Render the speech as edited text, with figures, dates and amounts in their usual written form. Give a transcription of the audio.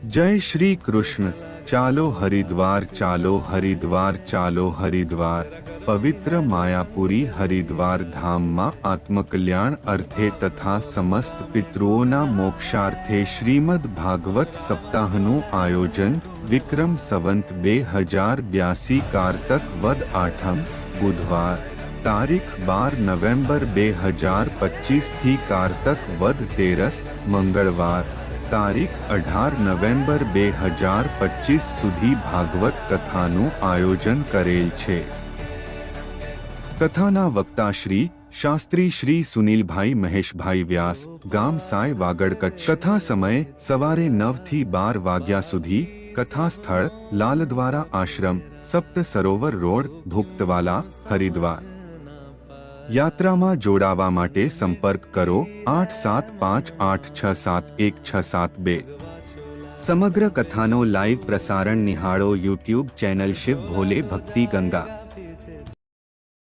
जय श्री कृष्ण। चालो हरिद्वार, चालो हरिद्वार, चालो हरिद्वार। पवित्र मायापुरी हरिद्वार धाम में आत्मकल्याण अर्थे तथा समस्त पितृओना मोक्षार्थे श्रीमद भागवत सप्ताहनु आयोजन विक्रम संवत 2082 कार्तक वद 8 बुधवार तारीख 12 नवेम्बर 2025 थी कार्तक वद 13 मंगलवार तारीख 18 नवेम्बर 2025 सुधी भागवत कथानु आयोजन करेल छे। कथाना वक्ता श्री शास्त्री श्री सुनीलभाई महेशभाई व्यास, गाम साय वागड़ कच्छ। कथा समय सवारे 9 થી 12 वाग्या सुधी। कथा स्थल लालद्वारा आश्रम, सप्त सरोवर रोड, भुक्तवाला, हरिद्वार। यात्रामां जोड़ावा माटे संपर्क करो 8758671672। समग्र कथानो लाइव प्रसारण निहाळो यूट्यूब चैनल शिव भोले भक्ति गंगा।